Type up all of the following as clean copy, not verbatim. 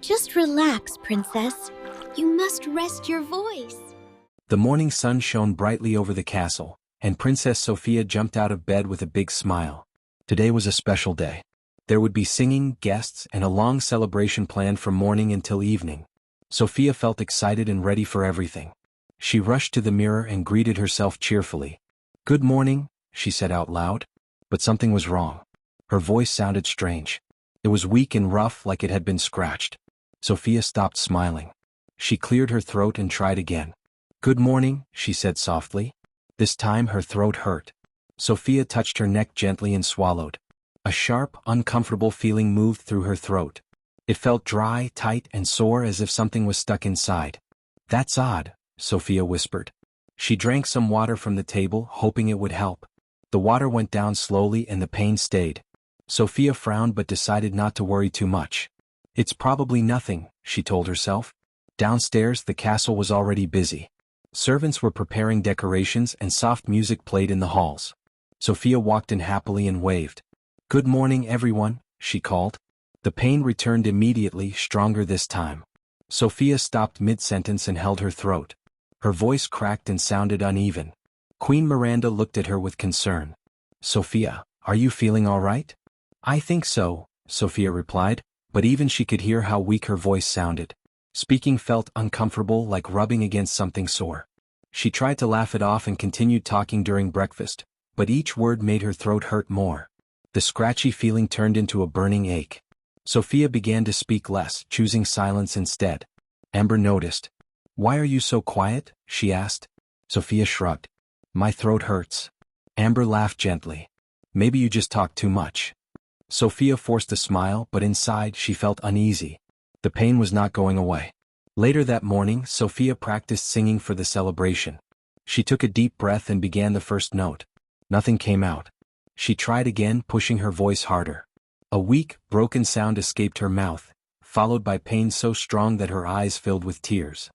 Just relax, princess. You must rest your voice. The morning sun shone brightly over the castle, and Princess Sofia jumped out of bed with a big smile. Today was a special day. There would be singing, guests, and a long celebration planned from morning until evening. Sofia felt excited and ready for everything. She rushed to the mirror and greeted herself cheerfully. "Good morning," she said out loud. But something was wrong. Her voice sounded strange. It was weak and rough, like it had been scratched. Sofia stopped smiling. She cleared her throat and tried again. "Good morning," she said softly. This time her throat hurt. Sofia touched her neck gently and swallowed. A sharp, uncomfortable feeling moved through her throat. It felt dry, tight, and sore, as if something was stuck inside. "That's odd," Sofia whispered. She drank some water from the table, hoping it would help. The water went down slowly and the pain stayed. Sofia frowned but decided not to worry too much. "It's probably nothing," she told herself. Downstairs, the castle was already busy. Servants were preparing decorations and soft music played in the halls. Sofia walked in happily and waved. "Good morning, everyone," she called. The pain returned immediately, stronger this time. Sofia stopped mid-sentence and held her throat. Her voice cracked and sounded uneven. Queen Miranda looked at her with concern. "Sofia, are you feeling all right?" "I think so," Sofia replied, but even she could hear how weak her voice sounded. Speaking felt uncomfortable, like rubbing against something sore. She tried to laugh it off and continued talking during breakfast, but each word made her throat hurt more. The scratchy feeling turned into a burning ache. Sofia began to speak less, choosing silence instead. Amber noticed. "Why are you so quiet?" she asked. Sofia shrugged. "My throat hurts." Amber laughed gently. "Maybe you just talk too much." Sofia forced a smile, but inside she felt uneasy. The pain was not going away. Later that morning, Sofia practiced singing for the celebration. She took a deep breath and began the first note. Nothing came out. She tried again, pushing her voice harder. A weak, broken sound escaped her mouth, followed by pain so strong that her eyes filled with tears.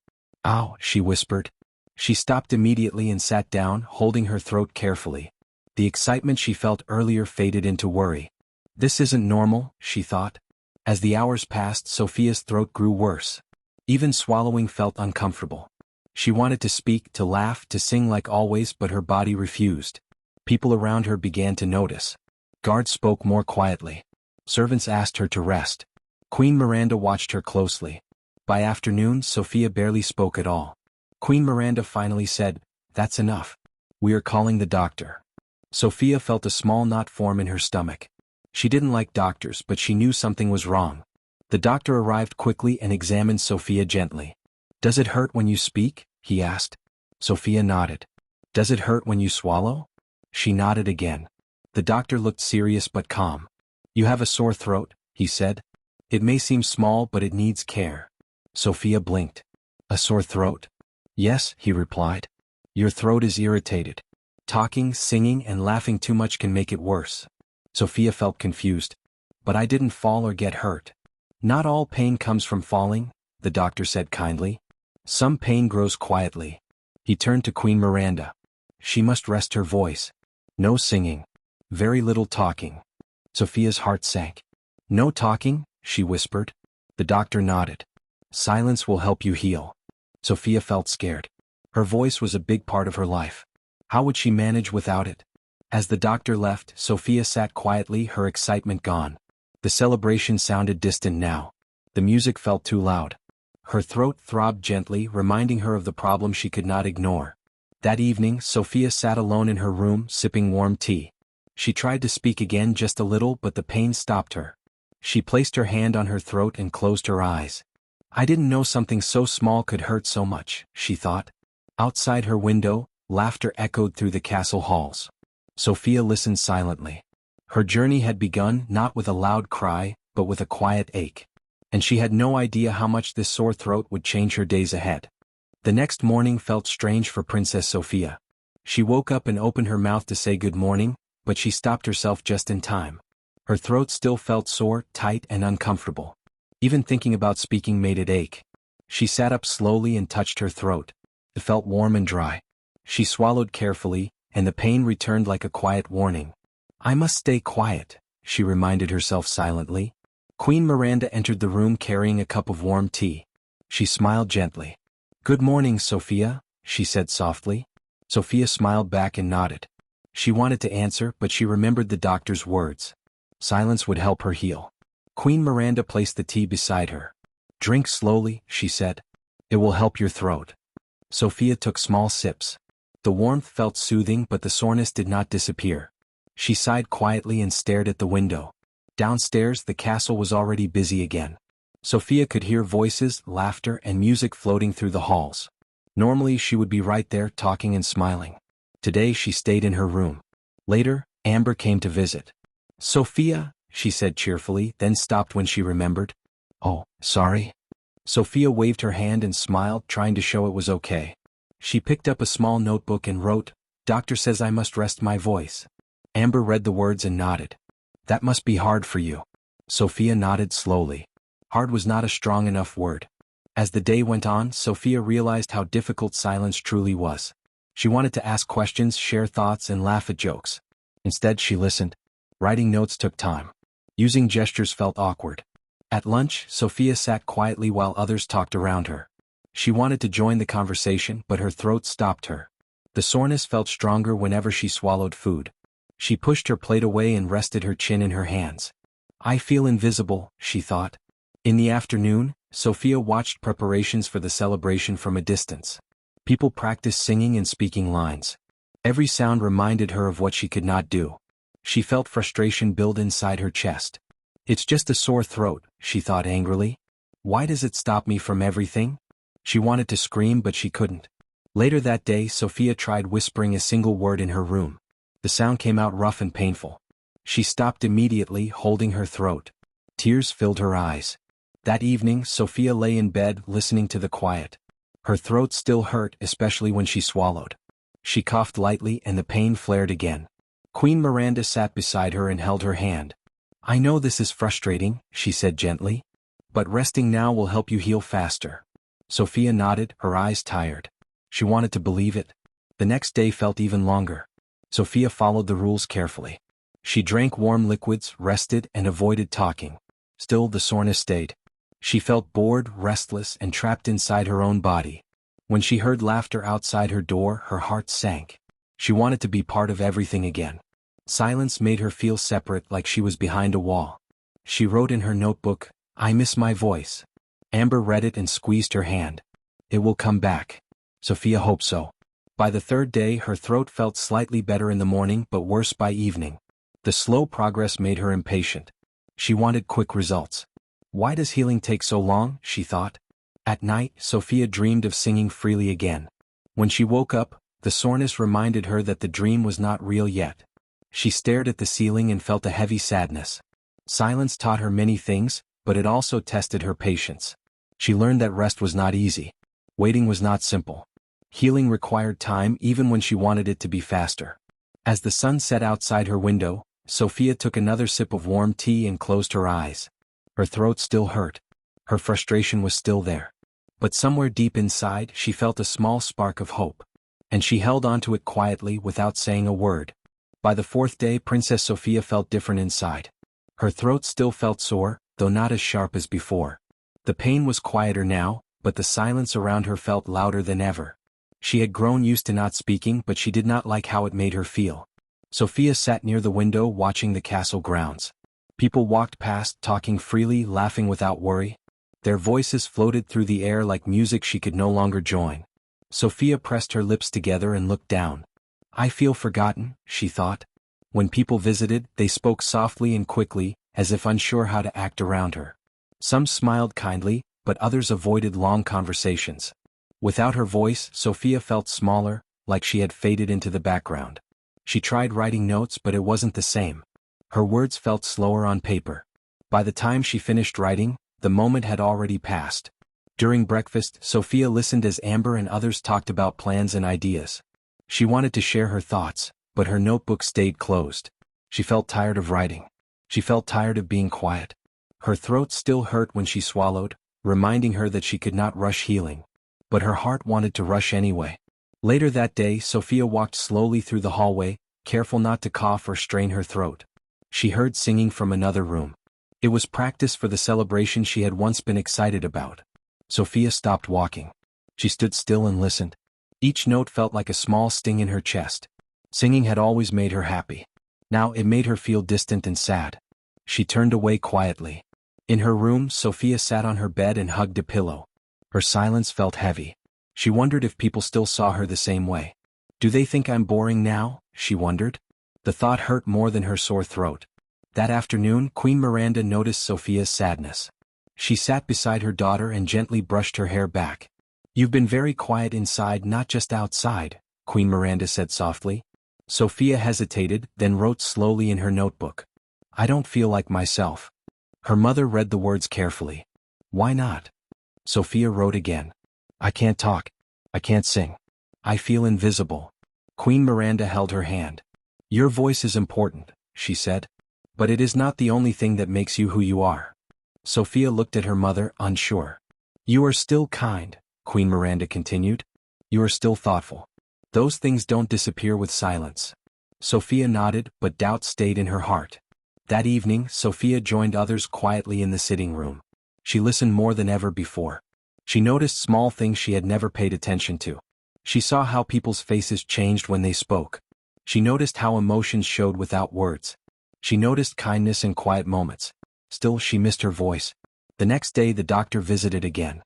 "Ow," she whispered. She stopped immediately and sat down, holding her throat carefully. The excitement she felt earlier faded into worry. This isn't normal, she thought. As the hours passed, Sofia's throat grew worse. Even swallowing felt uncomfortable. She wanted to speak, to laugh, to sing like always, but her body refused. People around her began to notice. Guards spoke more quietly. Servants asked her to rest. Queen Miranda watched her closely. By afternoon, Sofia barely spoke at all. Queen Miranda finally said, "That's enough. We are calling the doctor." Sofia felt a small knot form in her stomach. She didn't like doctors, but she knew something was wrong. The doctor arrived quickly and examined Sofia gently. "Does it hurt when you speak?" he asked. Sofia nodded. "Does it hurt when you swallow?" She nodded again. The doctor looked serious but calm. "You have a sore throat," he said. "It may seem small, but it needs care." Sofia blinked. "A sore throat?" "Yes," he replied. "Your throat is irritated. Talking, singing, and laughing too much can make it worse." Sofia felt confused. "But I didn't fall or get hurt." "Not all pain comes from falling," the doctor said kindly. "Some pain grows quietly." He turned to Queen Miranda. She must rest her voice. No singing. Very little talking. Sofia's heart sank. "No talking?" she whispered. The doctor nodded. "Silence will help you heal." Sofia felt scared. Her voice was a big part of her life. How would she manage without it? As the doctor left, Sofia sat quietly, her excitement gone. The celebration sounded distant now. The music felt too loud. Her throat throbbed gently, reminding her of the problem she could not ignore. That evening, Sofia sat alone in her room, sipping warm tea. She tried to speak again just a little, but the pain stopped her. She placed her hand on her throat and closed her eyes. "I didn't know something so small could hurt so much," she thought. Outside her window, laughter echoed through the castle halls. Sofia listened silently. Her journey had begun not with a loud cry, but with a quiet ache. And she had no idea how much this sore throat would change her days ahead. The next morning felt strange for Princess Sofia. She woke up and opened her mouth to say good morning, but she stopped herself just in time. Her throat still felt sore, tight, and uncomfortable. Even thinking about speaking made it ache. She sat up slowly and touched her throat. It felt warm and dry. She swallowed carefully, and the pain returned like a quiet warning. "I must stay quiet," she reminded herself silently. Queen Miranda entered the room carrying a cup of warm tea. She smiled gently. "Good morning, Sofia," she said softly. Sofia smiled back and nodded. She wanted to answer, but she remembered the doctor's words. Silence would help her heal. Queen Miranda placed the tea beside her. "Drink slowly," she said. "It will help your throat." Sofia took small sips. The warmth felt soothing, but the soreness did not disappear. She sighed quietly and stared at the window. Downstairs, the castle was already busy again. Sofia could hear voices, laughter, and music floating through the halls. Normally she would be right there talking and smiling. Today she stayed in her room. Later, Amber came to visit. "Sofia," she said cheerfully, then stopped when she remembered. "Oh, sorry." Sofia waved her hand and smiled, trying to show it was okay. She picked up a small notebook and wrote, "Doctor says I must rest my voice." Amber read the words and nodded. "That must be hard for you." Sofia nodded slowly. Hard was not a strong enough word. As the day went on, Sofia realized how difficult silence truly was. She wanted to ask questions, share thoughts, and laugh at jokes. Instead, she listened. Writing notes took time. Using gestures felt awkward. At lunch, Sofia sat quietly while others talked around her. She wanted to join the conversation, but her throat stopped her. The soreness felt stronger whenever she swallowed food. She pushed her plate away and rested her chin in her hands. "I feel invisible," she thought. In the afternoon, Sofia watched preparations for the celebration from a distance. People practiced singing and speaking lines. Every sound reminded her of what she could not do. She felt frustration build inside her chest. "It's just a sore throat," she thought angrily. "Why does it stop me from everything?" She wanted to scream, but she couldn't. Later that day, Sofia tried whispering a single word in her room. The sound came out rough and painful. She stopped immediately, holding her throat. Tears filled her eyes. That evening, Sofia lay in bed, listening to the quiet. Her throat still hurt, especially when she swallowed. She coughed lightly and the pain flared again. Queen Miranda sat beside her and held her hand. "I know this is frustrating," she said gently. "But resting now will help you heal faster." Sofia nodded, her eyes tired. She wanted to believe it. The next day felt even longer. Sofia followed the rules carefully. She drank warm liquids, rested, and avoided talking. Still, the soreness stayed. She felt bored, restless, and trapped inside her own body. When she heard laughter outside her door, her heart sank. She wanted to be part of everything again. Silence made her feel separate, like she was behind a wall. She wrote in her notebook, "I miss my voice." Amber read it and squeezed her hand. "It will come back." Sofia hoped so. By the third day, her throat felt slightly better in the morning, but worse by evening. The slow progress made her impatient. She wanted quick results. Why does healing take so long, she thought. At night, Sofia dreamed of singing freely again. When she woke up, the soreness reminded her that the dream was not real yet. She stared at the ceiling and felt a heavy sadness. Silence taught her many things, but it also tested her patience. She learned that rest was not easy. Waiting was not simple. Healing required time even when she wanted it to be faster. As the sun set outside her window, Sofia took another sip of warm tea and closed her eyes. Her throat still hurt. Her frustration was still there. But somewhere deep inside, she felt a small spark of hope. And she held onto it quietly without saying a word. By the fourth day, Princess Sofia felt different inside. Her throat still felt sore, though not as sharp as before. The pain was quieter now, but the silence around her felt louder than ever. She had grown used to not speaking, but she did not like how it made her feel. Sofia sat near the window watching the castle grounds. People walked past, talking freely, laughing without worry. Their voices floated through the air like music she could no longer join. Sofia pressed her lips together and looked down. "I feel forgotten," she thought. When people visited, they spoke softly and quickly, as if unsure how to act around her. Some smiled kindly, but others avoided long conversations. Without her voice, Sofia felt smaller, like she had faded into the background. She tried writing notes, but it wasn't the same. Her words felt slower on paper. By the time she finished writing, the moment had already passed. During breakfast, Sofia listened as Amber and others talked about plans and ideas. She wanted to share her thoughts, but her notebook stayed closed. She felt tired of writing. She felt tired of being quiet. Her throat still hurt when she swallowed, reminding her that she could not rush healing. But her heart wanted to rush anyway. Later that day, Sofia walked slowly through the hallway, careful not to cough or strain her throat. She heard singing from another room. It was practice for the celebration she had once been excited about. Sofia stopped walking. She stood still and listened. Each note felt like a small sting in her chest. Singing had always made her happy. Now it made her feel distant and sad. She turned away quietly. In her room, Sofia sat on her bed and hugged a pillow. Her silence felt heavy. She wondered if people still saw her the same way. Do they think I'm boring now? She wondered. The thought hurt more than her sore throat. That afternoon, Queen Miranda noticed Sofia's sadness. She sat beside her daughter and gently brushed her hair back. You've been very quiet inside, not just outside, Queen Miranda said softly. Sofia hesitated, then wrote slowly in her notebook. I don't feel like myself. Her mother read the words carefully. Why not? Sofia wrote again. I can't talk. I can't sing. I feel invisible. Queen Miranda held her hand. Your voice is important, she said. But it is not the only thing that makes you who you are. Sofia looked at her mother, unsure. You are still kind, Queen Miranda continued. You are still thoughtful. Those things don't disappear with silence. Sofia nodded, but doubt stayed in her heart. That evening, Sofia joined others quietly in the sitting room. She listened more than ever before. She noticed small things she had never paid attention to. She saw how people's faces changed when they spoke. She noticed how emotions showed without words. She noticed kindness in quiet moments. Still, she missed her voice. The next day the doctor visited again.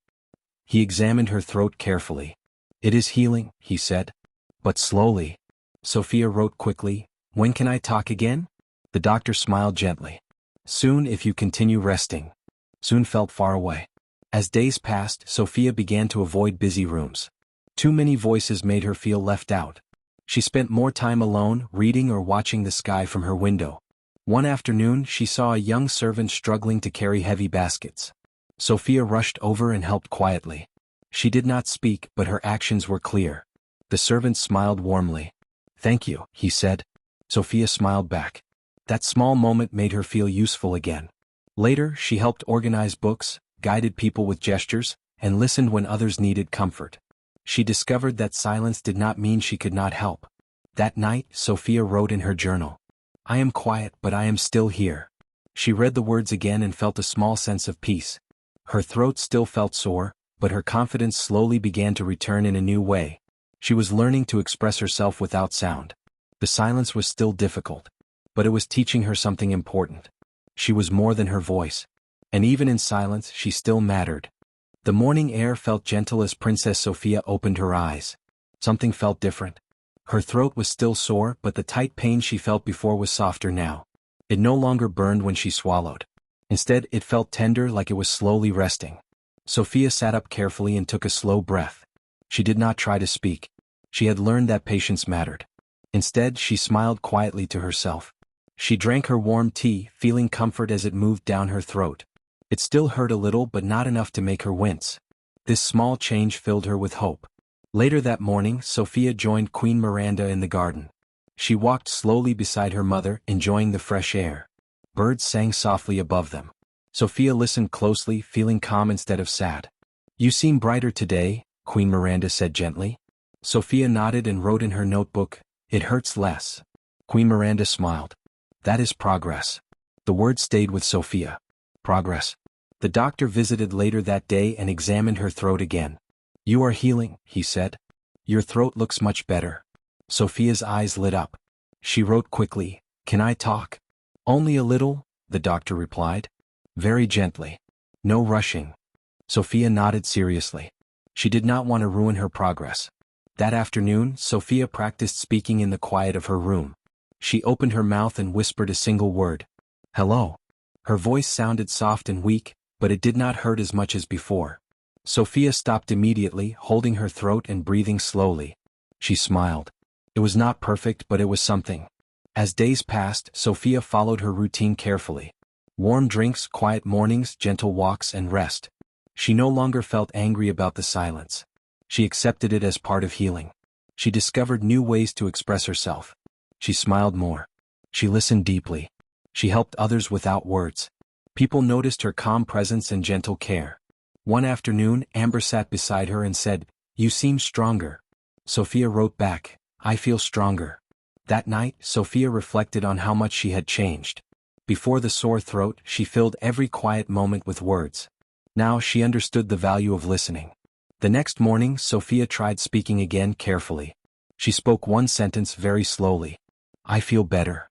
He examined her throat carefully. It is healing, he said. But slowly. Sofia wrote quickly, when can I talk again? The doctor smiled gently. Soon if you continue resting. Soon felt far away. As days passed, Sofia began to avoid busy rooms. Too many voices made her feel left out. She spent more time alone, reading or watching the sky from her window. One afternoon, she saw a young servant struggling to carry heavy baskets. Sofia rushed over and helped quietly. She did not speak, but her actions were clear. The servant smiled warmly. Thank you, he said. Sofia smiled back. That small moment made her feel useful again. Later, she helped organize books, guided people with gestures, and listened when others needed comfort. She discovered that silence did not mean she could not help. That night, Sofia wrote in her journal. I am quiet, but I am still here. She read the words again and felt a small sense of peace. Her throat still felt sore, but her confidence slowly began to return in a new way. She was learning to express herself without sound. The silence was still difficult, but it was teaching her something important. She was more than her voice. And even in silence, she still mattered. The morning air felt gentle as Princess Sofia opened her eyes. Something felt different. Her throat was still sore, but the tight pain she felt before was softer now. It no longer burned when she swallowed. Instead, it felt tender, like it was slowly resting. Sofia sat up carefully and took a slow breath. She did not try to speak. She had learned that patience mattered. Instead, she smiled quietly to herself. She drank her warm tea, feeling comfort as it moved down her throat. It still hurt a little, but not enough to make her wince. This small change filled her with hope. Later that morning, Sofia joined Queen Miranda in the garden. She walked slowly beside her mother, enjoying the fresh air. Birds sang softly above them. Sofia listened closely, feeling calm instead of sad. You seem brighter today, Queen Miranda said gently. Sofia nodded and wrote in her notebook, it hurts less. Queen Miranda smiled. That is progress. The word stayed with Sofia. Progress. The doctor visited later that day and examined her throat again. You are healing, he said. Your throat looks much better. Sofia's eyes lit up. She wrote quickly, can I talk? Only a little, the doctor replied. Very gently. No rushing. Sofia nodded seriously. She did not want to ruin her progress. That afternoon, Sofia practiced speaking in the quiet of her room. She opened her mouth and whispered a single word. Hello. Her voice sounded soft and weak, but it did not hurt as much as before. Sofia stopped immediately, holding her throat and breathing slowly. She smiled. It was not perfect, but it was something. As days passed, Sofia followed her routine carefully. Warm drinks, quiet mornings, gentle walks, and rest. She no longer felt angry about the silence. She accepted it as part of healing. She discovered new ways to express herself. She smiled more. She listened deeply. She helped others without words. People noticed her calm presence and gentle care. One afternoon, Amber sat beside her and said, You seem stronger. Sofia wrote back, I feel stronger. That night, Sofia reflected on how much she had changed. Before the sore throat, she filled every quiet moment with words. Now she understood the value of listening. The next morning, Sofia tried speaking again carefully. She spoke one sentence very slowly. "I feel better."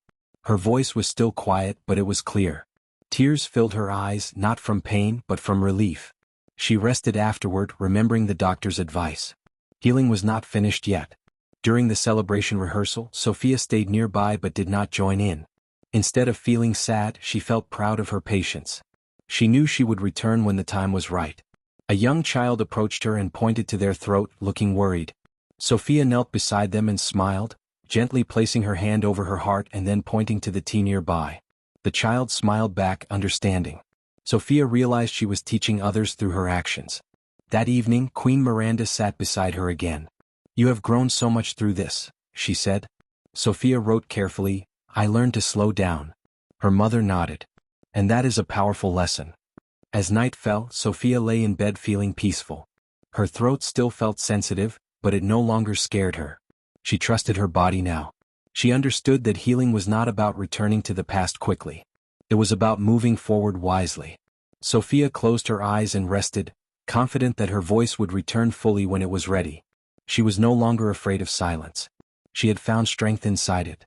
Her voice was still quiet, but it was clear. Tears filled her eyes, not from pain but from relief. She rested afterward, remembering the doctor's advice. Healing was not finished yet. During the celebration rehearsal, Sofia stayed nearby but did not join in. Instead of feeling sad, she felt proud of her patience. She knew she would return when the time was right. A young child approached her and pointed to their throat, looking worried. Sofia knelt beside them and smiled, gently placing her hand over her heart and then pointing to the tea nearby. The child smiled back, understanding. Sofia realized she was teaching others through her actions. That evening, Queen Miranda sat beside her again. "You have grown so much through this," she said. Sofia wrote carefully, "I learned to slow down." Her mother nodded. "And that is a powerful lesson." As night fell, Sofia lay in bed feeling peaceful. Her throat still felt sensitive, but it no longer scared her. She trusted her body now. She understood that healing was not about returning to the past quickly. It was about moving forward wisely. Sofia closed her eyes and rested, confident that her voice would return fully when it was ready. She was no longer afraid of silence. She had found strength inside it.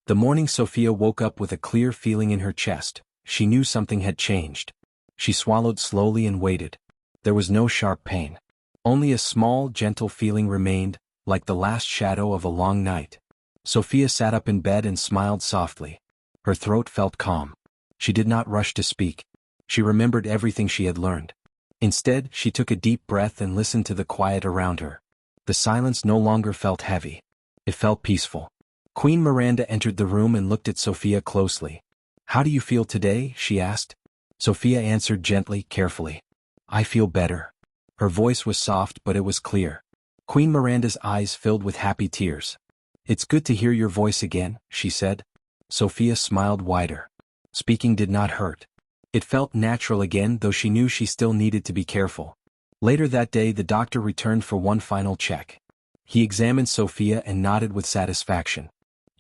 The morning Sofia woke up with a clear feeling in her chest. She knew something had changed. She swallowed slowly and waited. There was no sharp pain. Only a small, gentle feeling remained, like the last shadow of a long night. Sofia sat up in bed and smiled softly. Her throat felt calm. She did not rush to speak. She remembered everything she had learned. Instead, she took a deep breath and listened to the quiet around her. The silence no longer felt heavy. It felt peaceful. Queen Miranda entered the room and looked at Sofia closely. "How do you feel today?" she asked. Sofia answered gently, carefully. "I feel better." Her voice was soft, but it was clear. Queen Miranda's eyes filled with happy tears. "It's good to hear your voice again," she said. Sofia smiled wider. Speaking did not hurt. It felt natural again, though she knew she still needed to be careful. Later that day, the doctor returned for one final check. He examined Sofia and nodded with satisfaction.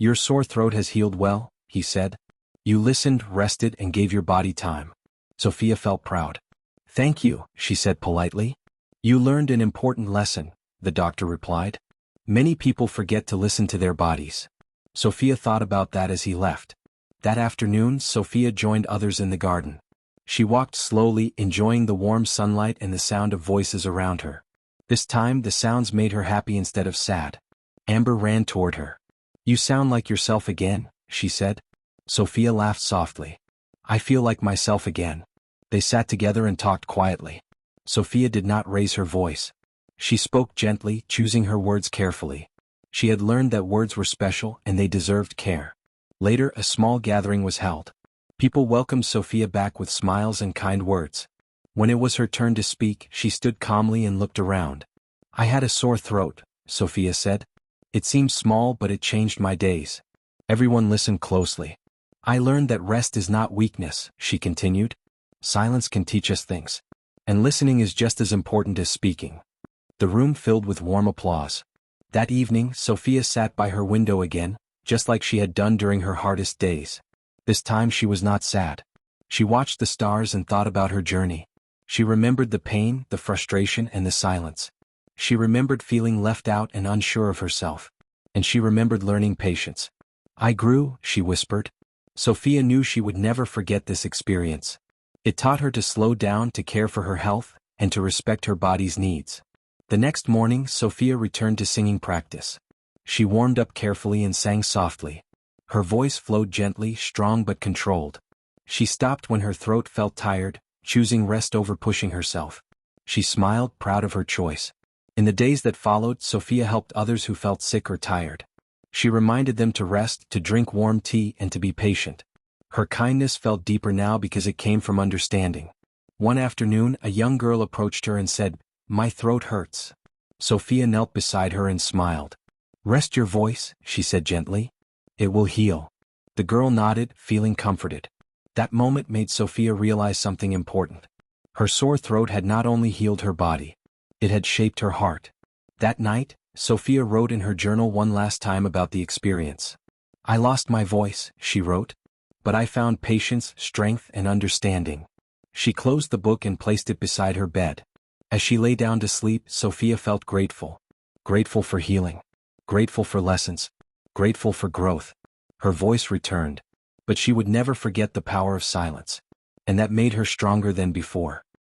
"Your sore throat has healed well," he said. "You listened, rested, and gave your body time." Sofia felt proud. "Thank you," she said politely. "You learned an important lesson," the doctor replied. "Many people forget to listen to their bodies." Sofia thought about that as he left. That afternoon, Sofia joined others in the garden. She walked slowly, enjoying the warm sunlight and the sound of voices around her. This time, the sounds made her happy instead of sad. Amber ran toward her. "You sound like yourself again," she said. Sofia laughed softly. "I feel like myself again." They sat together and talked quietly. Sofia did not raise her voice. She spoke gently, choosing her words carefully. She had learned that words were special and they deserved care. Later, a small gathering was held. People welcomed Sofia back with smiles and kind words. When it was her turn to speak, she stood calmly and looked around. "I had a sore throat," Sofia said. "It seemed small, but it changed my days." Everyone listened closely. "I learned that rest is not weakness," she continued. "Silence can teach us things. And listening is just as important as speaking." The room filled with warm applause. That evening, Sofia sat by her window again, just like she had done during her hardest days. This time she was not sad. She watched the stars and thought about her journey. She remembered the pain, the frustration, and the silence. She remembered feeling left out and unsure of herself. And she remembered learning patience. "I grew," she whispered. Sofia knew she would never forget this experience. It taught her to slow down, to care for her health, and to respect her body's needs. The next morning, Sofia returned to singing practice. She warmed up carefully and sang softly. Her voice flowed gently, strong but controlled. She stopped when her throat felt tired, choosing rest over pushing herself. She smiled, proud of her choice. In the days that followed, Sofia helped others who felt sick or tired. She reminded them to rest, to drink warm tea, and to be patient. Her kindness felt deeper now because it came from understanding. One afternoon, a young girl approached her and said, "My throat hurts." Sofia knelt beside her and smiled. "Rest your voice," she said gently. "It will heal." The girl nodded, feeling comforted. That moment made Sofia realize something important. Her sore throat had not only healed her body, it had shaped her heart. That night, Sofia wrote in her journal one last time about the experience. "I lost my voice," she wrote. But I found patience, strength, and understanding. She closed the book and placed it beside her bed. As she lay down to sleep, Sofia felt grateful. Grateful for healing. Grateful for lessons. Grateful for growth. Her voice returned. But she would never forget the power of silence. And that made her stronger than before.